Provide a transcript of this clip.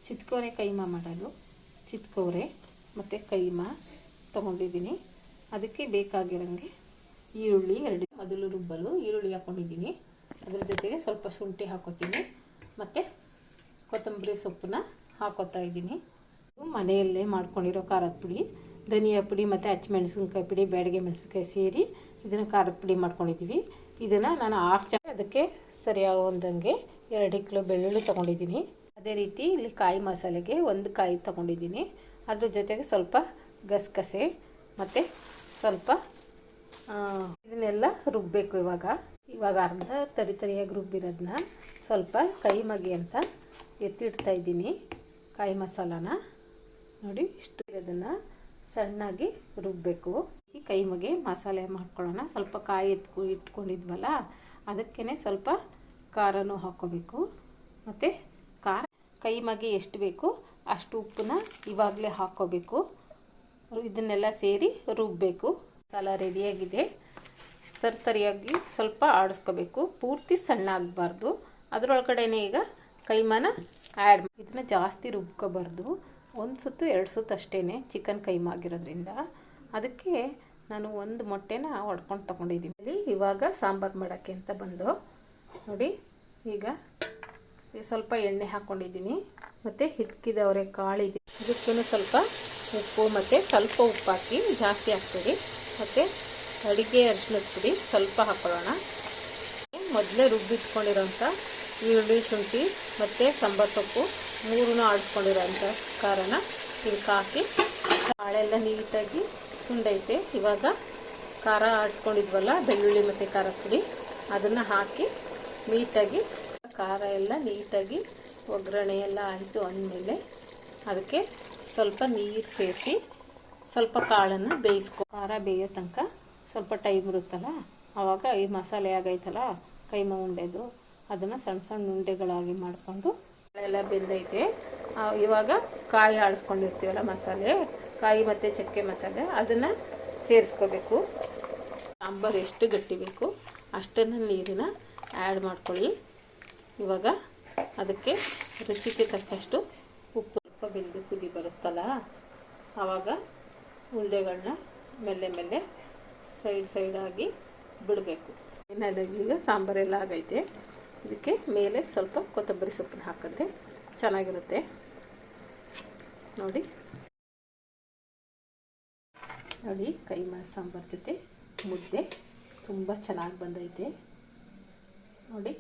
ಚಿತ್ಕೋರೆ ಕೈಮಾ ಮಾಡಲು ಚಿತ್ಕೋರೆ ಮತ್ತು ಕೈಮಾ ತೊಗೊಂಡಿದ್ದೀನಿ. ಅದಕ್ಕೆ ಬೇಕಾಗಿರೋಂಗೆ ಈರುಳ್ಳಿ ಮೊದಲು ರುಬ್ಬಲು ಈರುಳ್ಳಿ ಹಾಕ್ಕೊಂಡಿದ್ದೀನಿ. ಅದ್ರ ಜೊತೆಗೆ ಸ್ವಲ್ಪ ಶುಂಠಿ ಹಾಕೋತೀನಿ ಮತ್ತು ಕೊತ್ತಂಬರಿ ಸೊಪ್ಪನ್ನ ಹಾಕೋತಾ ಇದ್ದೀನಿ. ಮನೆಯಲ್ಲೇ ಮಾಡ್ಕೊಂಡಿರೋ ಖಾರದ ಪುಡಿ, ಧನಿಯಾ ಪುಡಿ ಮತ್ತು ಹಸಿಮೆಣಸಿನ್ಕಾಯಿ ಪುಡಿ, ಬ್ಯಾಡಗೆ ಮೆಣಸಿನ್ಕಾಯಿ ಸೇರಿ ಇದನ್ನು ಖಾರದ ಪುಡಿ ಮಾಡ್ಕೊಂಡಿದ್ದೀವಿ. ಇದನ್ನು ನಾನು ಅದಕ್ಕೆ ಸರಿಯಾಗುವಂಗೆ 2 ಕಿಲೋ ಬೆಳ್ಳುಳ್ಳಿ ತೊಗೊಂಡಿದ್ದೀನಿ. ಅದೇ ರೀತಿ ಇಲ್ಲಿ ಕಾಯಿ ಮಸಾಲೆಗೆ 1 ಕಾಯಿ ತೊಗೊಂಡಿದ್ದೀನಿ. ಅದ್ರ ಜೊತೆಗೆ ಸ್ವಲ್ಪ ಗಸಗಸೆ ಮತ್ತು ಸ್ವಲ್ಪ ಇದನ್ನೆಲ್ಲ ರುಬ್ಬಬೇಕು. ಇವಾಗ ಅರ್ಧ ತರಿಯಾಗಿ ರುಬ್ಬಿರೋದನ್ನ ಸ್ವಲ್ಪ ಕೈಮಗೆ ಅಂತ ಎತ್ತಿಡ್ತಾ ಇದ್ದೀನಿ. ಕಾಯಿ ಮಸಾಲಾನ ನೋಡಿ, ಇಷ್ಟು ಇರೋದನ್ನು ಸಣ್ಣಾಗಿ ರುಬ್ಬಬೇಕು. ಈ ಕೈಮಗೆ ಮಸಾಲೆ ಮಾಡ್ಕೊಳ್ಳೋಣ. ಸ್ವಲ್ಪ ಕಾಯಿ ಇಟ್ಕೊಂಡಿದ್ವಲ್ಲ, ಅದಕ್ಕೇ ಸ್ವಲ್ಪ ಖಾರನೂ ಹಾಕ್ಕೋಬೇಕು. ಮತ್ತು ಖಾರ ಕೈಮಗೆ ಎಷ್ಟು ಬೇಕು ಅಷ್ಟು ಉಪ್ಪನ್ನ ಇವಾಗಲೇ ಹಾಕ್ಕೋಬೇಕು. ಇದನ್ನೆಲ್ಲ ಸೇರಿ ರುಬ್ಬಬೇಕು. ಮಸಾಲ ರೆಡಿಯಾಗಿದೆ. ತರಿಯಾಗಿ ಸ್ವಲ್ಪ ಆಡಿಸ್ಕೋಬೇಕು, ಪೂರ್ತಿ ಸಣ್ಣ ಆಗಬಾರ್ದು. ಅದರೊಳಗಡೆನೇ ಈಗ ಕೈಮಾನ ಆ್ಯಡ್ ಇದನ್ನು ಜಾಸ್ತಿ ರುಬ್ಕೋಬಾರ್ದು. 1 ಸುತ್ತು 2 ಸುತ್ತು ಅಷ್ಟೇ ಚಿಕನ್ ಕೈಮಾ ಆಗಿರೋದ್ರಿಂದ. ಅದಕ್ಕೆ ನಾನು 1 ಮೊಟ್ಟೆನ ಹೊಡ್ಕೊಂಡು ತೊಗೊಂಡಿದ್ದೀನಿ. ಇವಾಗ ಸಾಂಬಾರು ಮಾಡೋಕ್ಕೆ ಅಂತ ಬಂದು ನೋಡಿ, ಈಗ ಸ್ವಲ್ಪ ಎಣ್ಣೆ ಹಾಕ್ಕೊಂಡಿದ್ದೀನಿ ಮತ್ತು ಹಿಕ್ಕಿದವರೆ ಕಾಳಿದೆ. ಇದಕ್ಕೂ ಸ್ವಲ್ಪ ಉಪ್ಪು ಮತ್ತು ಸ್ವಲ್ಪ ಉಪ್ಪು ಹಾಕಿ, ಜಾಸ್ತಿ ಹಾಕ್ತೀರಿ. ಮತ್ತು ಅಡುಗೆ ಅರಿಶಿಣದ ಪುಡಿ ಸ್ವಲ್ಪ ಹಾಕ್ಕೊಳ್ಳೋಣ. ಮೊದಲೇ ರುಬ್ಬಿಟ್ಕೊಂಡಿರೋಂಥ ಈರುಳ್ಳಿ, ಶುಂಠಿ ಮತ್ತು ಸಾಂಬಾರು ಸೊಪ್ಪು 3 ಆಡಿಸ್ಕೊಂಡಿರೋಂಥ ಖಾರನ ಇದಕ್ಕೆ ಹಾಕಿ, ಕಾಳೆಲ್ಲ ನೀಟಾಗಿ ಸುಂಡೈತೆ. ಇವಾಗ ಖಾರ ಆಡಿಸ್ಕೊಂಡಿದ್ವಲ್ಲ, ಬೆಳ್ಳುಳ್ಳಿ ಮತ್ತು ಖಾರದ ಪುಡಿ, ಅದನ್ನು ಹಾಕಿ ನೀಟಾಗಿ ಖಾರ ಎಲ್ಲ ನೀಟಾಗಿ ಒಗ್ಗರಣೆ ಎಲ್ಲ ಆಯಿತು ಅಂದಮೇಲೆ ಅದಕ್ಕೆ ಸ್ವಲ್ಪ ನೀರು ಸೇರಿಸಿ ಸ್ವಲ್ಪ ಕಾಳನ್ನು ಬೇಯಿಸ್ಕೊ. ಖಾರ ಬೇಯೋ ತನಕ ಸ್ವಲ್ಪ ಟೈಮ್ ಇರುತ್ತಲ್ಲ, ಆವಾಗ ಈ ಮಸಾಲೆ ಆಗೈತಲ್ಲ ಕೈಮಾ ಉಂಡೆದು, ಅದನ್ನು ಸಣ್ಣ ಸಣ್ಣ ಉಂಡೆಗಳಾಗಿ ಮಾಡಿಕೊಂಡು ಎಲ್ಲ ಬೆಂದೈತೆ. ಇವಾಗ ಕಾಯಿ ಆಡಿಸ್ಕೊಂಡಿರ್ತೀವಲ್ಲ ಮಸಾಲೆ, ಕಾಯಿ ಮತ್ತು ಚಕ್ಕೆ ಮಸಾಲೆ, ಅದನ್ನು ಸೇರಿಸ್ಕೋಬೇಕು. ಸಾಂಬಾರು ಎಷ್ಟು ಗಟ್ಟಿ ಬೇಕು ಅಷ್ಟನ್ನು ನೀರನ್ನ ಆ್ಯಡ್ ಮಾಡ್ಕೊಳ್ಳಿ. ಇವಾಗ ಅದಕ್ಕೆ ರುಚಿಗೆ ತಕ್ಕಷ್ಟು ಉಪ್ಪು, ಸ್ವಲ್ಪ ಬೆಂದು ಕುದಿ ಬರುತ್ತಲ್ಲ, ಆವಾಗ ಉಂಡೆಗಳನ್ನ ಮೆಲ್ಲೆ ಸೈಡಾಗಿ ಬಿಡಬೇಕು. ಈಗ ಸಾಂಬಾರೆಲ್ಲ ಆಗೈತೆ. ಇದಕ್ಕೆ ಮೇಲೆ ಸ್ವಲ್ಪ ಕೊತ್ತಂಬರಿ ಸೊಪ್ಪನ್ನ ಹಾಕಿದ್ರೆ ಚೆನ್ನಾಗಿರುತ್ತೆ. ನೋಡಿ ಕೈಮಾ ಸಾಂಬಾರು ಜೊತೆ ಮುದ್ದೆ ತುಂಬ ಚೆನ್ನಾಗಿ ಬಂದೈತೆ ನೋಡಿ.